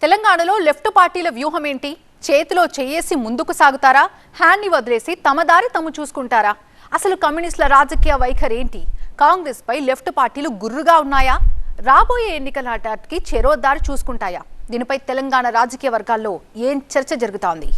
తెలంగాణలో లెఫ్ట్ పార్టీల వ్యూహం ఏంటి? చేతిలో చేయేసి ముందుకు సాగుతారా? హ్యాండ్ని వదిలేసి తమ దారి తాము చూసుకుంటారా? అసలు కమ్యూనిస్టుల రాజకీయ వైఖరి ఏంటి? కాంగ్రెస్ పై లెఫ్ట్ పార్టీలు గుర్రుగా ఉన్నాయా? రాబోయే ఎన్నికల నాటికి చెరో దారి చూసుకుంటాయా? దీనిపై తెలంగాణ రాజకీయ వర్గాల్లో ఏం చర్చ జరుగుతోంది?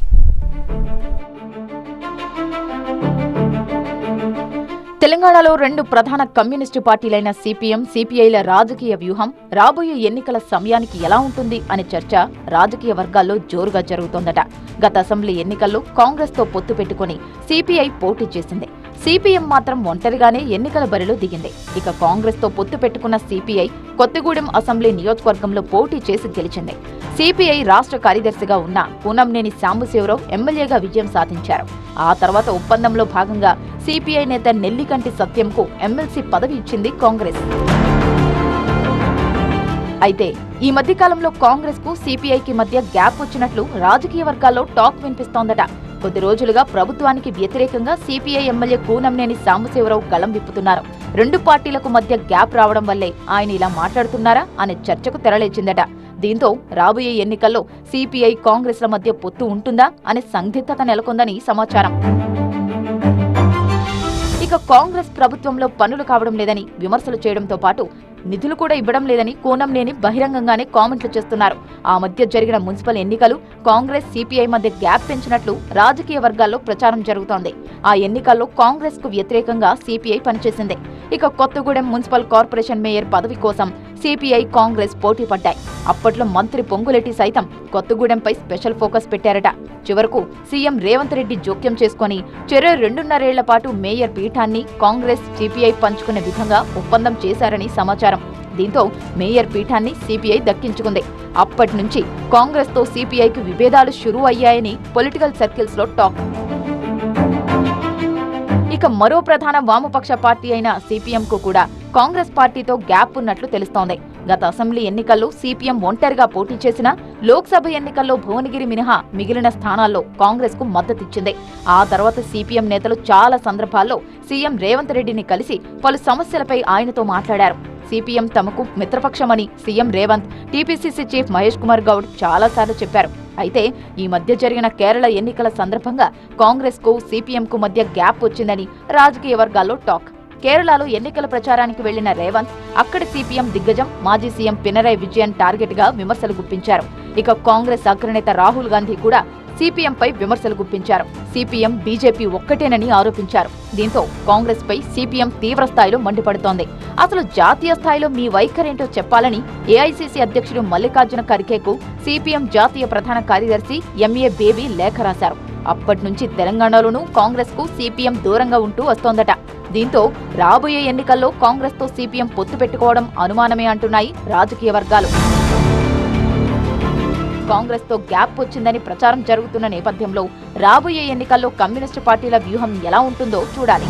తెలంగాణలో రెండు ప్రధాన కమ్యూనిస్టు పార్టీలైన సిపిఎం, సిపిఐల రాజకీయ వ్యూహం రాబోయే ఎన్నికల సమయానికి ఎలా ఉంటుంది అనే చర్చ రాజకీయ వర్గాల్లో జోరుగా జరుగుతోందట. గత అసెంబ్లీ ఎన్నికల్లో కాంగ్రెస్ తో పొత్తు పెట్టుకుని సిపిఐ పోటీ చేసింది. సిపిఎం మాత్రం ఒంటరిగానే ఎన్నికల బరిలో దిగింది. ఇక కాంగ్రెస్ తో పొత్తు పెట్టుకున్న సిపిఐ కొత్తగూడెం అసెంబ్లీ నియోజకవర్గంలో పోటీ చేసి గెలిచింది. సిపిఐ రాష్ట్ర కార్యదర్శిగా ఉన్న కూనంనేని సాంబశివరావు ఎమ్మెల్యేగా విజయం సాధించారు. ఆ తర్వాత ఒప్పందంలో భాగంగా సిపిఐ నేత నెల్లికంటి సత్యంకు ఎమ్మెల్సీ పదవి ఇచ్చింది కాంగ్రెస్. అయితే ఈ మధ్యకాలంలో కాంగ్రెస్ కు సిపిఐకి మధ్య గ్యాప్ వచ్చినట్లు రాజకీయ వర్గాల్లో టాక్ వినిపిస్తోందట. కొద్ది రోజులుగా ప్రభుత్వానికి వ్యతిరేకంగా సిపిఐ ఎమ్మెల్యే కూనంనేని సాంబశివరావు గళం విప్పుతున్నారు. రెండు పార్టీలకు మధ్య గ్యాప్ రావడం వల్లే ఆయన ఇలా మాట్లాడుతున్నారా అనే చర్చకు తెరలేచిందట. దీంతో రాబోయే ఎన్నికల్లో సిపిఐ కాంగ్రెస్ల మధ్య పొత్తు ఉంటుందా అనే సందిగ్ధత నెలకొందని సమాచారం. ఇక కాంగ్రెస్ ప్రభుత్వంలో పనులు కావడం లేదని విమర్శలు చేయడంతో పాటు నిధులు కూడా ఇవ్వడం లేదని కూనంనేని బహిరంగంగానే కామెంట్లు చేస్తున్నారు. ఆ మధ్య జరిగిన మున్సిపల్ ఎన్నికలు కాంగ్రెస్ సిపిఐ మధ్య గ్యాప్ పెంచినట్లు రాజకీయ వర్గాల్లో ప్రచారం జరుగుతోంది. ఆ ఎన్నికల్లో కాంగ్రెస్ కు వ్యతిరేకంగా సిపిఐ పనిచేసింది. ఇక కొత్తగూడెం మున్సిపల్ కార్పొరేషన్ మేయర్ పదవి కోసం సిపిఐ, కాంగ్రెస్ పోటీ పడ్డాయి. అప్పట్లో మంత్రి పొంగులేటి సైతం కొత్తగూడెంపై స్పెషల్ ఫోకస్ పెట్టారట. చివరకు సీఎం రేవంత్ రెడ్డి జోక్యం చేసుకుని చెరో 2.5 ఏళ్ల పాటు మేయర్ పీఠాన్ని కాంగ్రెస్, సిపిఐ పంచుకునే విధంగా ఒప్పందం చేశారని సమాచారం. దీంతో మేయర్ పీఠాన్ని సిపిఐ దక్కించుకుంది. అప్పటి నుంచి కాంగ్రెస్ తో సిపిఐకి విభేదాలు షురూ అయ్యాయని పొలిటికల్ సర్కిల్స్ లో టాక్. ఇక మరో ప్రధాన వామపక్ష పార్టీ అయిన సిపిఎం కు కూడా కాంగ్రెస్ పార్టీతో గ్యాప్ ఉన్నట్లు తెలుస్తోంది. గత అసెంబ్లీ ఎన్నికల్లో సిపిఎం ఒంటరిగా పోటీ చేసినా లోక్సభ ఎన్నికల్లో భువనగిరి మినహా మిగిలిన స్థానాల్లో కాంగ్రెస్ కు మద్దతిచ్చింది. ఆ తర్వాత సిపిఎం నేతలు చాలా సందర్భాల్లో సీఎం రేవంత్ రెడ్డిని కలిసి పలు సమస్యలపై ఆయనతో మాట్లాడారు. సిపిఎం తమకు మిత్రపక్షమని సీఎం రేవంత్, టీపీసీసీ చీఫ్ మహేష్ కుమార్ గౌడ్ చాలాసార్లు చెప్పారు. అయితే ఈ మధ్య జరిగిన కేరళ ఎన్నికల సందర్భంగా కాంగ్రెస్ కు సిపిఎం కు మధ్య గ్యాప్ వచ్చిందని రాజకీయ వర్గాల్లో టాక్. కేరళలో ఎన్నికల ప్రచారానికి వెళ్లిన రేవంత్ అక్కడి సిపిఎం దిగ్గజం మాజీ సీఎం పినరయ్ విజయన్ టార్గెట్ గా విమర్శలు గుప్పించారు. ఇక కాంగ్రెస్ అగ్రనేత రాహుల్ గాంధీ కూడా సిపిఎంపై విమర్శలు గుప్పించారు. సిపిఎం, బీజేపీ ఒక్కటేనని ఆరోపించారు. దీంతో కాంగ్రెస్ పై సిపిఎం తీవ్ర స్థాయిలో మండిపడుతోంది. అసలు జాతీయ స్థాయిలో మీ వైఖరేంటో చెప్పాలని ఏఐసీసీ అధ్యక్షుడు మల్లికార్జున ఖర్గేకు సిపిఎం జాతీయ ప్రధాన కార్యదర్శి ఎంఏ బేబీ లేఖ రాశారు. అప్పటి నుంచి తెలంగాణలోనూ కాంగ్రెస్ కు సిపిఎం దూరంగా ఉంటూ వస్తోందట. దీంతో రాబోయే ఎన్నికల్లో కాంగ్రెస్ తో సిపిఎం పొత్తు పెట్టుకోవడం అనుమానమే అంటున్నాయి రాజకీయ వర్గాలు. కాంగ్రెస్ తో గ్యాప్ వచ్చిందని ప్రచారం జరుగుతున్న నేపథ్యంలో రాబోయే ఎన్నికల్లో కమ్యూనిస్టు పార్టీల వ్యూహం ఎలా ఉంటుందో చూడాలి.